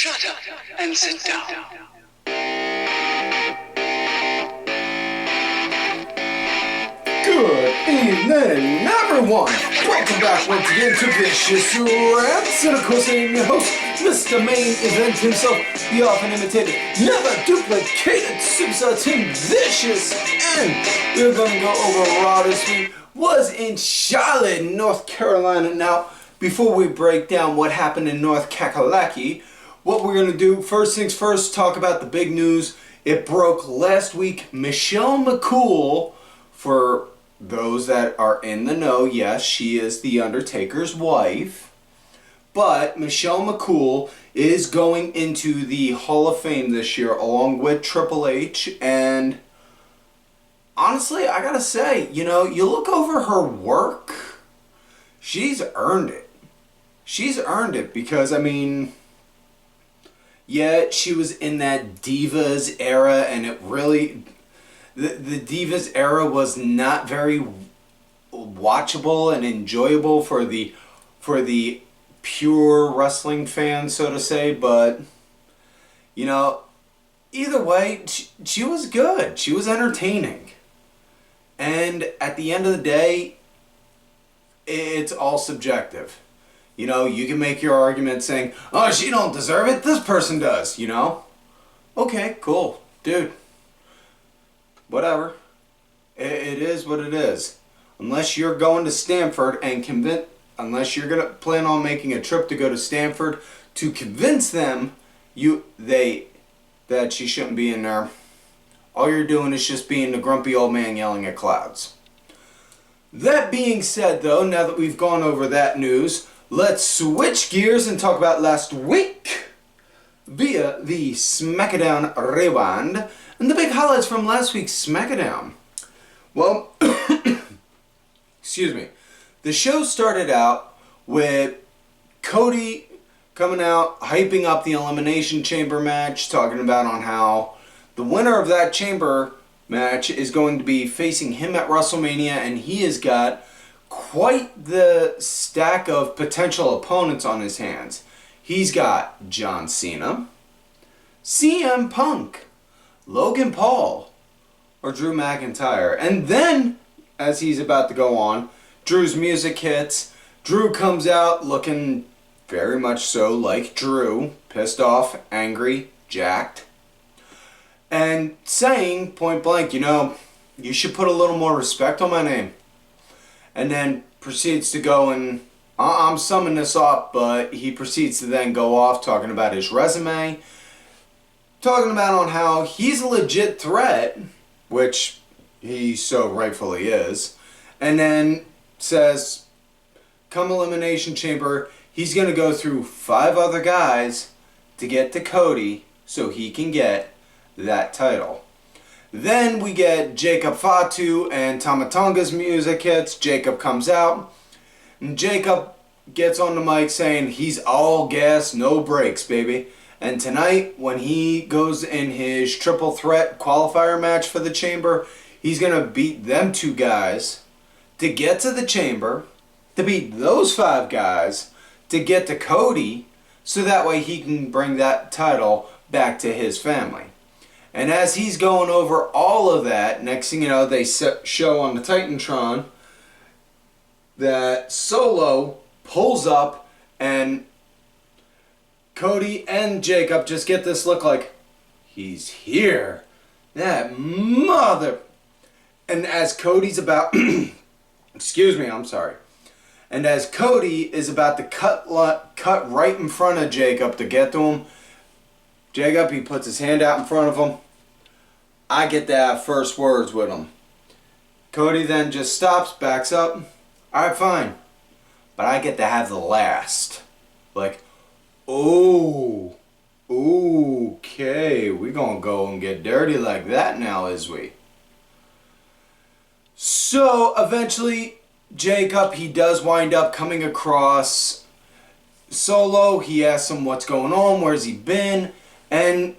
Shut up and sit down. Good evening, everyone! Welcome back once again to Vicious Rants, and of course I am your host, Mr. Main Event himself, the often imitated, never duplicated Superstar Team Vicious, and we're going to go over Raw this week. Was in Charlotte, North Carolina. Now, before we break down what happened in North Kakalaki, what we're going to do, first things first, talk about the big news. It broke last week. Michelle McCool, for those that are in the know, yes, she is The Undertaker's wife. But Michelle McCool is going into the Hall of Fame this year along with Triple H. And honestly, I gotta say, you look over her work, she's earned it. She's earned it because, yeah, she was in that Divas era, and it really... The Divas era was not very watchable and enjoyable for the pure wrestling fan, so to say, but, either way, she was good. She was entertaining. And at the end of the day, it's all subjective. You can make your argument saying, oh, she don't deserve it, this person does, Okay, cool, dude. Whatever. It is what it is. Unless you're going to Stanford and unless you're going to plan on making a trip to go to Stanford to convince them that she shouldn't be in there, all you're doing is just being the grumpy old man yelling at clouds. That being said, though, now that we've gone over that news, let's switch gears and talk about last week via the SmackDown Rewind and the big highlights from last week's SmackDown. Well, excuse me. The show started out with Cody coming out, hyping up the Elimination Chamber match, talking about on how the winner of that Chamber match is going to be facing him at WrestleMania, and he has got quite the stack of potential opponents on his hands. He's got John Cena, CM Punk, Logan Paul, or Drew McIntyre. And then, as he's about to go on, Drew's music hits. Drew comes out looking very much so like Drew, pissed off, angry, jacked, and saying point blank, you should put a little more respect on my name. And then proceeds to go and, I'm summing this up, but he proceeds to then go off talking about his resume, talking about on how he's a legit threat, which he so rightfully is, and then says, come Elimination Chamber, he's going to go through 5 other guys to get to Cody so he can get that title. Then we get Jacob Fatu and Tamatonga's music hits. Jacob comes out, and Jacob gets on the mic saying he's all gas, no brakes, baby. And tonight, when he goes in his triple threat qualifier match for the Chamber, he's going to beat them 2 guys to get to the Chamber, to beat those 5 guys, to get to Cody, so that way he can bring that title back to his family. And as he's going over all of that, next thing you know, they show on the Titantron that Solo pulls up and Cody and Jacob just get this look like, he's here. That mother... And as Cody's about... excuse me, I'm sorry. And as Cody is about to cut right in front of Jacob to get to him, Jacob, he puts his hand out in front of him. I get to have first words with him. Cody then just stops, backs up. Alright, fine. But I get to have the last. Like, oh, okay, we gonna go and get dirty like that now, is we? So, eventually, Jacob, he does wind up coming across Solo. He asks him what's going on, where's he been, and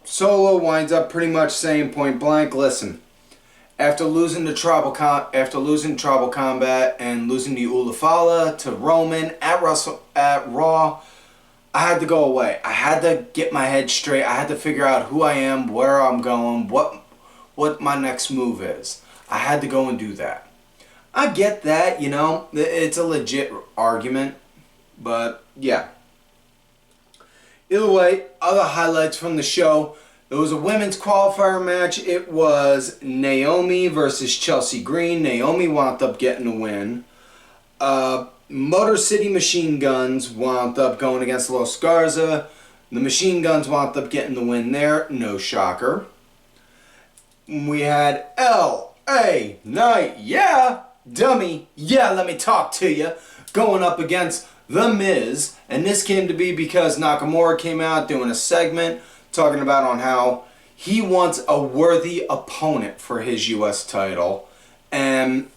Solo winds up pretty much saying point blank, listen, after losing Tribal Combat and losing the Ulafala to Roman at Raw, I had to go away. I had to get my head straight. I had to figure out who I am, where I'm going, what my next move is. I had to go and do that. I get that, you know, it's a legit argument, but yeah. Either way, other highlights from the show. It was a women's qualifier match. It was Naomi versus Chelsea Green. Naomi wound up getting the win. Motor City Machine Guns wound up going against Los Garza. The Machine Guns wound up getting the win there. No shocker. We had L.A. Knight, yeah, dummy, yeah, let me talk to you, going up against The Miz. And this came to be because Nakamura came out doing a segment talking about on how he wants a worthy opponent for his U.S. title. And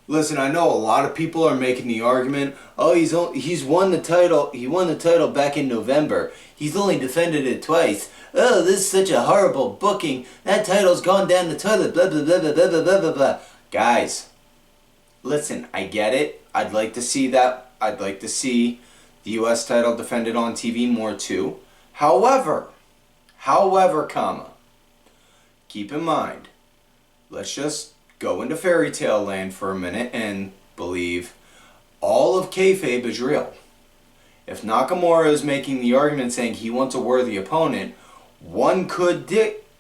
listen, I know a lot of people are making the argument, oh, he's won the title. He won the title back in November. He's only defended it twice. Oh, this is such a horrible booking. That title's gone down the toilet. Blah blah blah blah blah blah blah blah. Guys, listen, I get it. I'd like to see that. I'd like to see the U.S. title defended on TV more too. However, comma, keep in mind, let's just go into fairy tale land for a minute and believe all of kayfabe is real. If Nakamura is making the argument saying he wants a worthy opponent, one could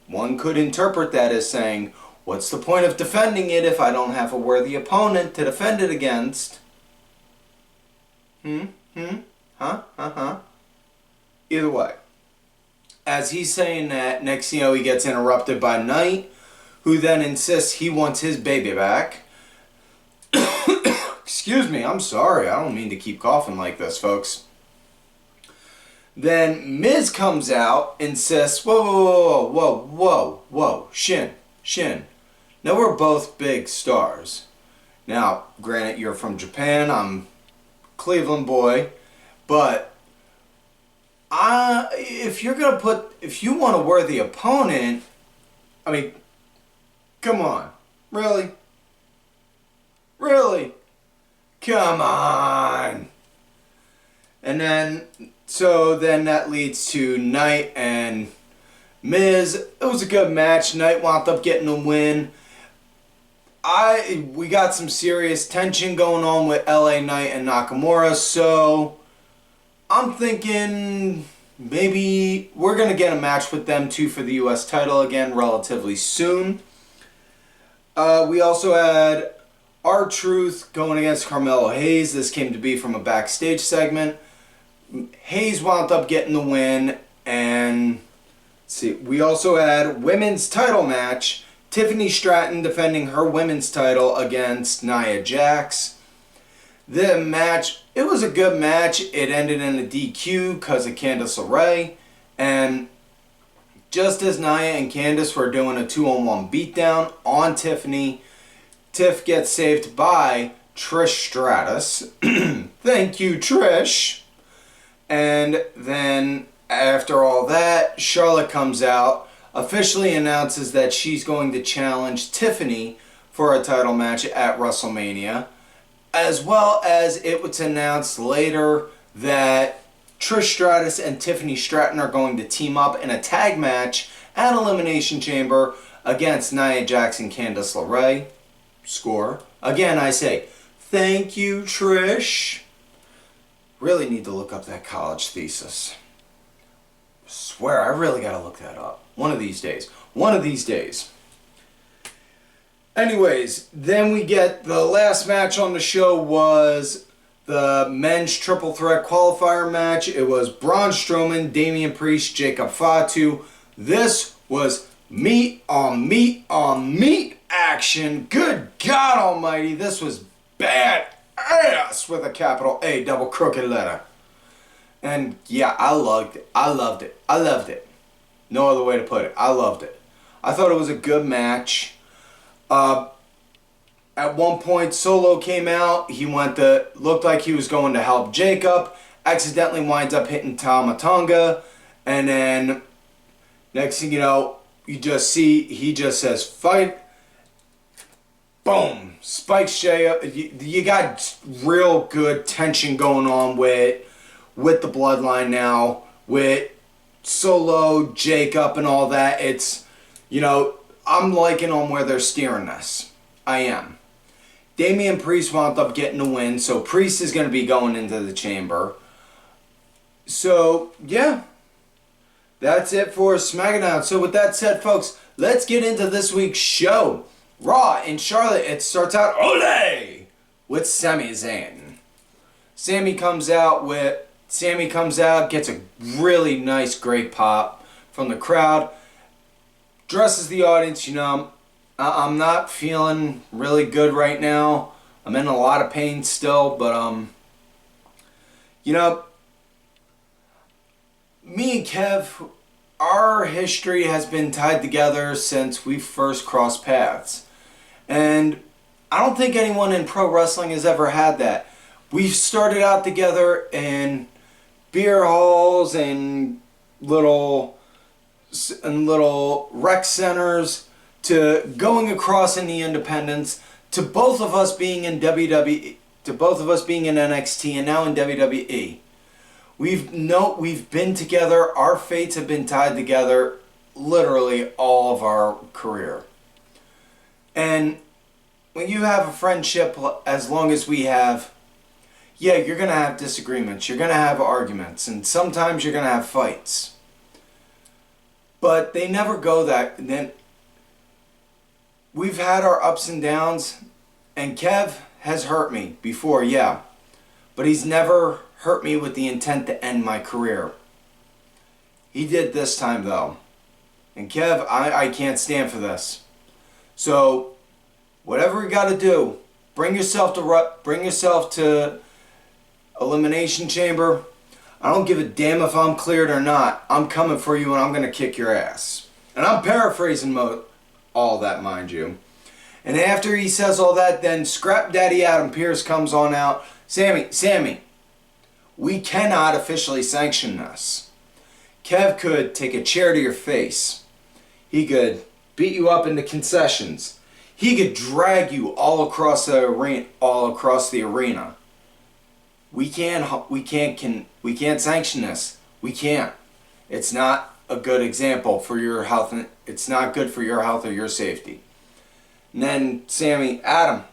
interpret that as saying, what's the point of defending it if I don't have a worthy opponent to defend it against? Either way, as he's saying that, next thing you know, he gets interrupted by Knight, who then insists he wants his baby back. Excuse me, I'm sorry. I don't mean to keep coughing like this, folks. Then Miz comes out and says, whoa, Shin. Now we're both big stars. Now, granted, you're from Japan, I'm Cleveland boy, but if you want a worthy opponent, I mean, come on. Really? Come on. And then that leads to Knight and Miz. It was a good match. Knight wound up getting the win. We got some serious tension going on with LA Knight and Nakamura, so I'm thinking maybe we're going to get a match with them too for the US title again relatively soon. We also had R-Truth going against Carmelo Hayes. This came to be from a backstage segment. Hayes wound up getting the win, and let's see, we also had women's title match. Tiffany Stratton defending her women's title against Nia Jax. The match, it was a good match. It ended in a DQ because of Candice LeRae. And just as Nia and Candice were doing a 2-on-1 beatdown on Tiffany, Tiff gets saved by Trish Stratus. Thank you, Trish. And then after all that, Charlotte comes out, officially announces that she's going to challenge Tiffany for a title match at WrestleMania, as well as it was announced later that Trish Stratus and Tiffany Stratton are going to team up in a tag match at Elimination Chamber against Nia Jax and Candice LeRae. Score. Again, I say, thank you, Trish. Really need to look up that college thesis. Swear, I really gotta look that up. One of these days. Anyways, then we get the last match on the show was the men's triple threat qualifier match. It was Braun Strowman, Damian Priest, Jacob Fatu. This was meat on meat action. Good God Almighty, this was bad ass with a capital A double crooked letter. And yeah, I loved it. No other way to put it. I loved it. I thought it was a good match. At one point, Solo came out. He looked like he was going to help Jacob. Accidentally winds up hitting Tama Tonga. And then, next thing you know, you just see, he just says, fight. Boom. Spikes Jay up. You got real good tension going on with with the bloodline now, with Solo, Jacob, and all that. It's, I'm liking on where they're steering this. I am. Damian Priest wound up getting the win, so Priest is going to be going into the chamber. So, yeah. That's it for SmackDown. So with that said, folks, let's get into this week's show. Raw in Charlotte, it starts out Ole with Sami Zayn. Sammy comes out, gets a really nice, great pop from the crowd. Dresses the audience, I'm not feeling really good right now. I'm in a lot of pain still, but, me and Kev, our history has been tied together since we first crossed paths. And I don't think anyone in pro wrestling has ever had that. We've started out together in beer halls and little rec centers, to going across in the independents, to both of us being in WWE, to both of us being in NXT and now in WWE. We've been together, our fates have been tied together literally all of our career. And when you have a friendship as long as we have, yeah, you're going to have disagreements, you're going to have arguments, and sometimes you're going to have fights. But they never go that. Then we've had our ups and downs, and Kev has hurt me before, yeah. But he's never hurt me with the intent to end my career. He did this time, though. And Kev, I can't stand for this. So, whatever you got to do, bring yourself to Elimination Chamber. I don't give a damn if I'm cleared or not. I'm coming for you and I'm going to kick your ass. And I'm paraphrasing all that, mind you. And after he says all that, then Scrap Daddy Adam Pearce comes on out. Sammy, we cannot officially sanction this. Kev could take a chair to your face. He could beat you up in the concessions. He could drag you all across the arena. We can't sanction this. We can't. It's not a good example for your health. It's not good for your health or your safety. And then Sammy, Adam,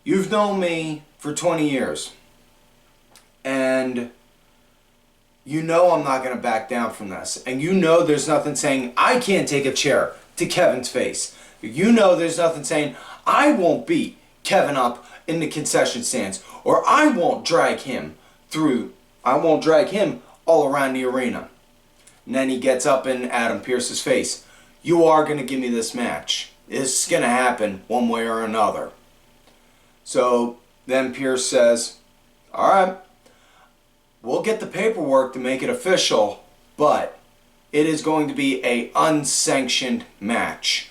you've known me for 20 years. And you know I'm not going to back down from this. And you know there's nothing saying I can't take a chair to Kevin's face. You know there's nothing saying I won't beat Kevin up in the concession stands. Or I won't drag him all around the arena. And then he gets up in Adam Pearce's face. You are going to give me this match. It's going to happen one way or another. So then Pearce says, alright, we'll get the paperwork to make it official, but it is going to be an unsanctioned match.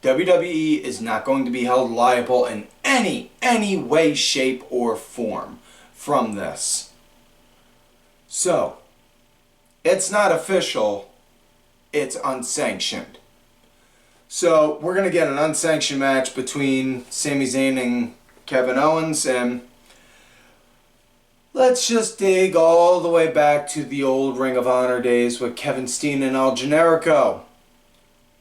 WWE is not going to be held liable in any way, shape, or form from this. So, it's not official, it's unsanctioned. So, we're going to get an unsanctioned match between Sami Zayn and Kevin Owens, and let's just dig all the way back to the old Ring of Honor days with Kevin Steen and El Generico.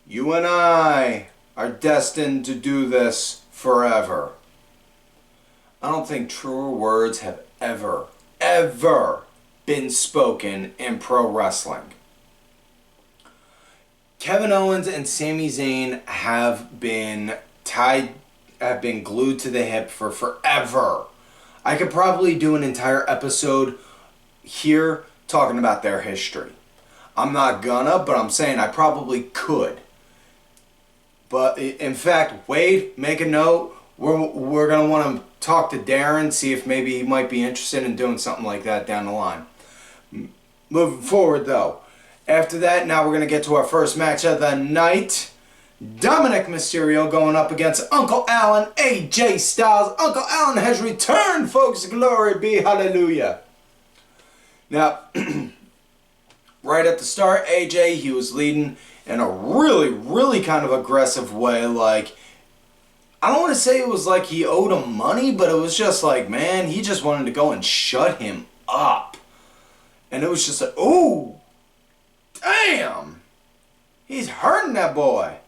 You and I are destined to do this forever. I don't think truer words have ever been spoken in pro wrestling. Kevin Owens and Sami Zayn have been glued to the hip for forever. I could probably do an entire episode here talking about their history. I'm not gonna, but I'm saying I probably could. But in fact, Wade, make a note. We're going to want to talk to Darren, see if maybe he might be interested in doing something like that down the line. Moving forward, though. After that, now we're going to get to our first match of the night. Dominik Mysterio going up against Uncle Allen, AJ Styles. Uncle Allen has returned, folks. Glory be, hallelujah. Now, right at the start, AJ, he was leading in a really kind of aggressive way. Like, I don't want to say it was like he owed him money, but it was just like, man, he just wanted to go and shut him up. And it was just like, ooh, damn, he's hurting that boy.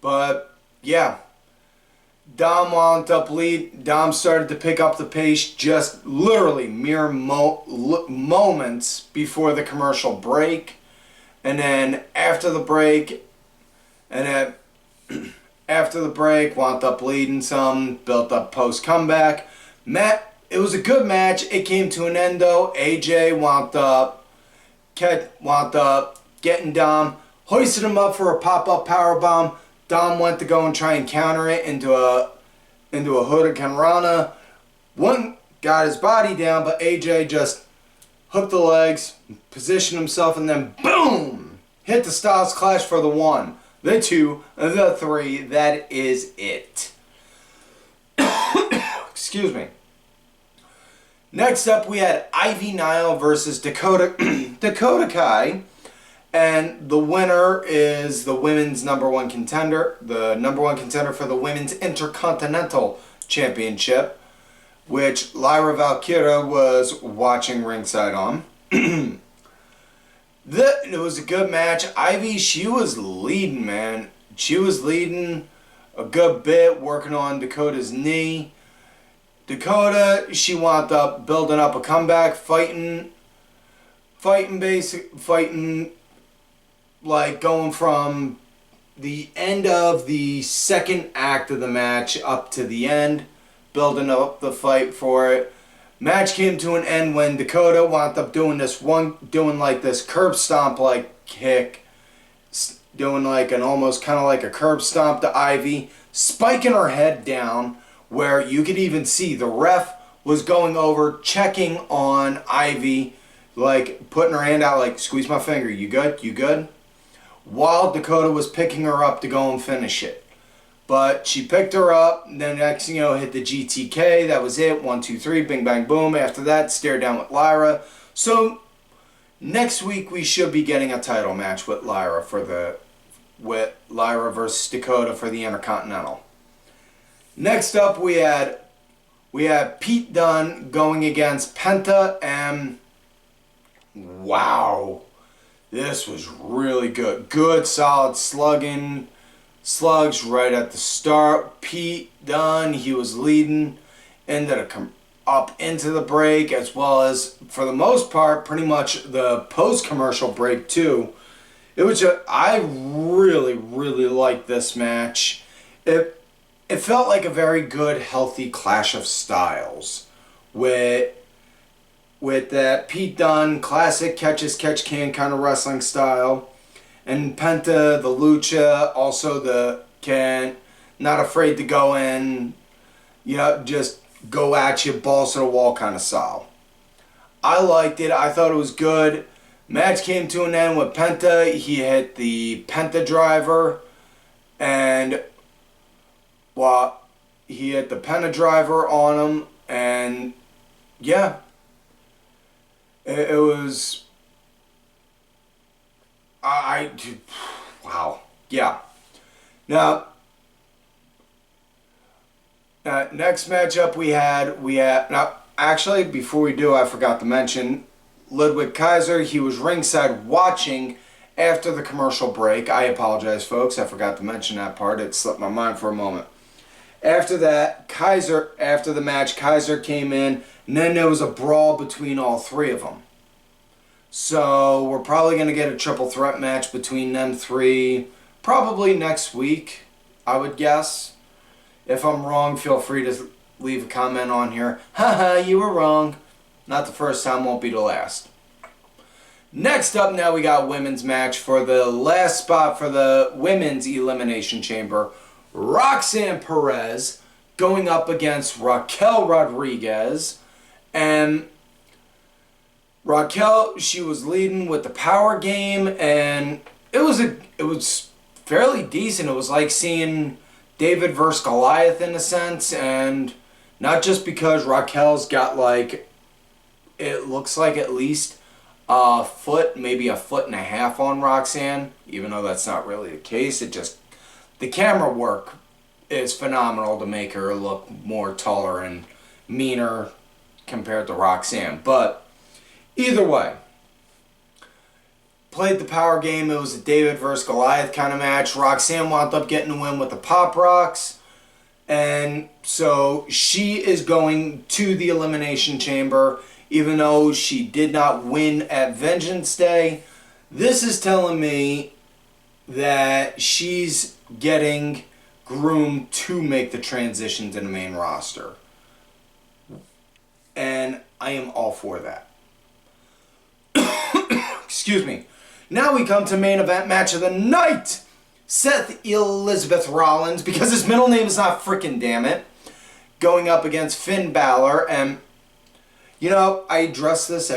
But yeah, Dom started to pick up the pace just literally mere moments before the commercial break. And then after the break, wound up leading some, built up post comeback. It was a good match. It came to an end though. AJ wound up getting Dom, hoisted him up for a pop-up powerbomb. Dom went to go and try and counter it into a Hurricane Rana. One got his body down, but AJ just hooked the legs, positioned himself, and then boom! Hit the Styles Clash for the 1, the 2, the 3. That is it. Excuse me. Next up, we had Ivy Nile versus Dakota Kai. And the winner is the women's number one contender. The number one contender for the Women's Intercontinental Championship, which Lyra Valkyria was watching ringside on. It was a good match. Ivy, she was leading, man. She was leading a good bit, working on Dakota's knee. Dakota, she wound up building up a comeback, fighting like going from the end of the second act of the match up to the end, building up the fight for it. Match came to an end when Dakota wound up doing like this curb stomp like kick, doing like an almost kind of like a curb stomp to Ivy, spiking her head down, where you could even see the ref was going over, checking on Ivy, like putting her hand out like, squeeze my finger, you good? You good? While Dakota was picking her up to go and finish it. But she picked her up, and then next thing you know, hit the GTK. That was it. 1, 2, 3, bing, bang, boom. After that, stare down with Lyra. So next week we should be getting a title match with Lyra versus Dakota for the Intercontinental. Next up, we had Pete Dunne going against Penta, and wow, this was really good. Good, solid slugs right at the start. Pete Dunne, he was leading, ended up up into the break, as well as, for the most part, pretty much the post-commercial break too. I really, really liked this match. It felt like a very good, healthy clash of styles with that Pete Dunne classic catch-as-catch-can kind of wrestling style, and Penta, the lucha, also not afraid to go in, just go at you, balls to the wall kind of style. I liked it. I thought it was good. Match came to an end with Penta. He hit the Penta driver, and he hit the Penta driver on him, and yeah, it was. Wow, yeah. Now, next matchup we had now. Actually, before we do, I forgot to mention Ludwig Kaiser. He was ringside watching after the commercial break. I apologize, folks. I forgot to mention that part. It slipped my mind for a moment. After that, after the match, Kaiser came in, and then there was a brawl between all three of them. So we're probably going to get a triple threat match between them three, probably next week, I would guess. If I'm wrong, feel free to leave a comment on here. Haha, you were wrong. Not the first time, won't be the last. Next up now, we got women's match for the last spot for the women's elimination chamber. Roxanne Perez going up against Raquel Rodriguez, and Raquel, she was leading with the power game, and it was fairly decent. It was like seeing David versus Goliath in a sense, and not just because Raquel's got it looks like at least a foot, maybe a foot and a half on Roxanne, even though that's not really the case. The camera work is phenomenal to make her look more taller and meaner compared to Roxanne. But either way, played the power game. It was a David versus Goliath kind of match. Roxxane wound up getting the win with the Pop Rocks. And so she is going to the Elimination Chamber, even though she did not win at Vengeance Day. This is telling me that she's getting groomed to make the transition to the main roster. And I am all for that. Excuse me. Now we come to main event match of the night. Seth Elizabeth Rollins, because his middle name is not frickin' damn it, going up against Finn Balor. And you know, I address this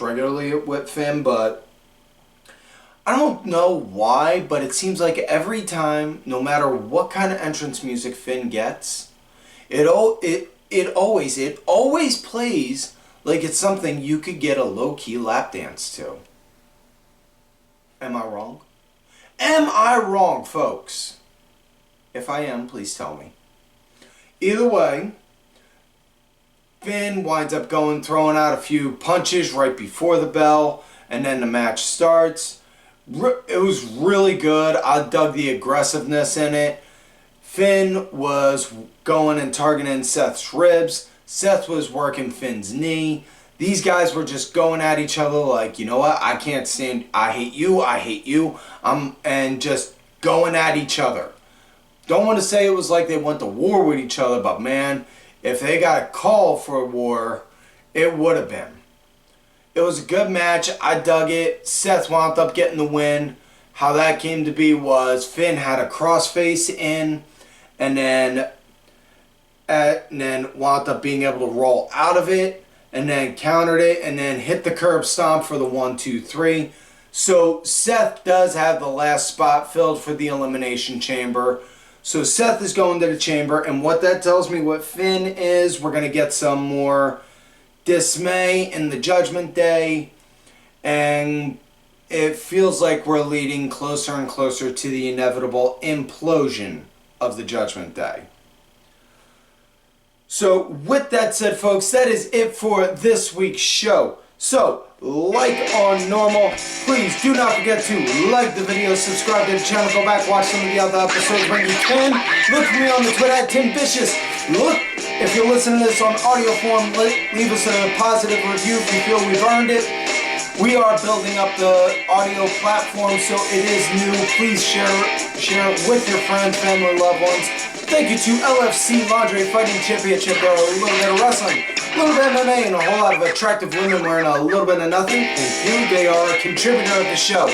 regularly with Finn, but I don't know why, but it seems like every time, no matter what kind of entrance music Finn gets, it always plays like it's something you could get a low-key lap dance to. Am I wrong? Am I wrong, folks? If I am, please tell me. Either way, Finn winds up throwing out a few punches right before the bell, and then the match starts. It was really good. I dug the aggressiveness in it. Finn was going and targeting Seth's ribs. Seth was working Finn's knee. These guys were just going at each other like, you know what, I can't stand, I hate you, and just going at each other. Don't want to say it was like they went to war with each other, but man, if they got a call for a war, it would have been. It was a good match. I dug it. Seth wound up getting the win. How that came to be was Finn had a crossface in, and then wound up being able to roll out of it, and then countered it, and then hit the curb stomp for the 1-2-3. So Seth does have the last spot filled for the Elimination Chamber. So Seth is going to the chamber, and what that tells me what Finn is, we're going to get some more dismay in the Judgment Day, and it feels like we're leading closer and closer to the inevitable implosion of the Judgment Day. So with that said, folks, that is it for this week's show. So, like on normal, please do not forget to like the video, subscribe to the channel, go back, watch some of the other episodes when you can. Look for me on the Twitter at TimVicious. Look, if you're listening to this on audio form, leave us a positive review if you feel we've earned it. We are building up the audio platform, so it is new. Please share it with your friends, family, loved ones. Thank you to LFC Lingerie Fighting Championship. There are a little bit of wrestling, a little bit of MMA, and a whole lot of attractive women wearing a little bit of nothing. Thank you. They are a contributor of the show.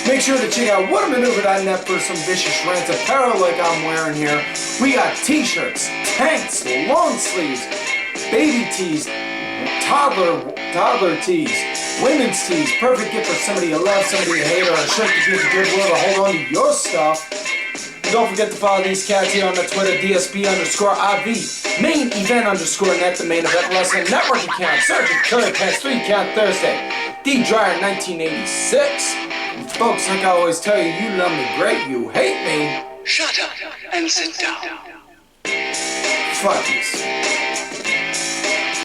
Make sure to check out whatamaneuver.net for some vicious rants apparel like I'm wearing here. We got t-shirts, tanks, long sleeves, baby tees, toddler tees, women's tees. Perfect gift for somebody you love, somebody you hate, or a shirt to give you goodwill to hold on to your stuff. Don't forget to follow these cats here on the Twitter, DSP_IV, main event _net, the main event wrestling network account, Sergeant Killer Pants 3 Count Thursday, D Dryer 1986. And folks, like I always tell you, you love me great, you hate me. Shut up and sit down. Fuck this.